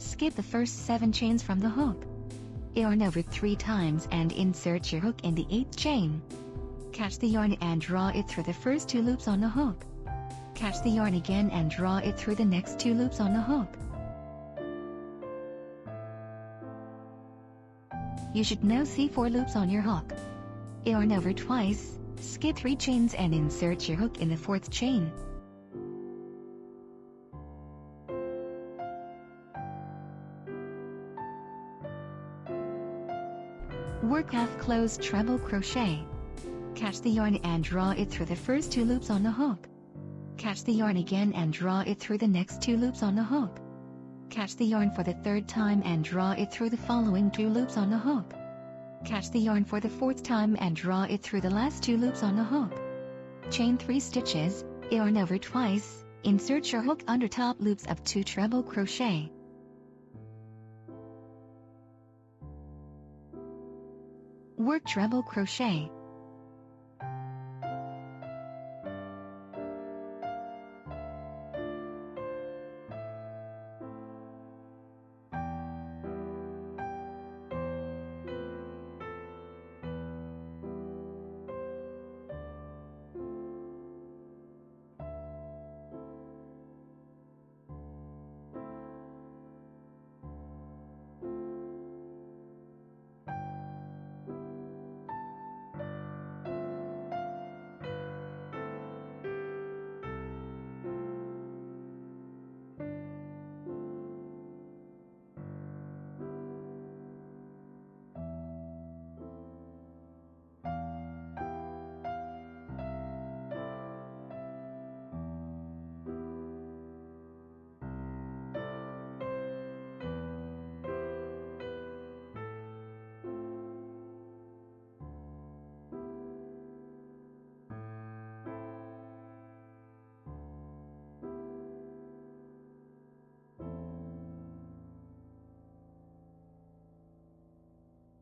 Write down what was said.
skip the first 7 chains from the hook. Yarn over 3 times and insert your hook in the 8th chain. Catch the yarn and draw it through the first 2 loops on the hook. Catch the yarn again and draw it through the next 2 loops on the hook. You should now see 4 loops on your hook. Yarn over twice, skip 3 chains and insert your hook in the 4th chain. Work half closed treble crochet. Catch the yarn and draw it through the first 2 loops on the hook. Catch the yarn again and draw it through the next 2 loops on the hook. Catch the yarn for the 3rd time and draw it through the following 2 loops on the hook. Catch the yarn for the 4th time and draw it through the last 2 loops on the hook. Chain 3 stitches, yarn over twice, insert your hook under top loops of 2 treble crochet. Work treble crochet.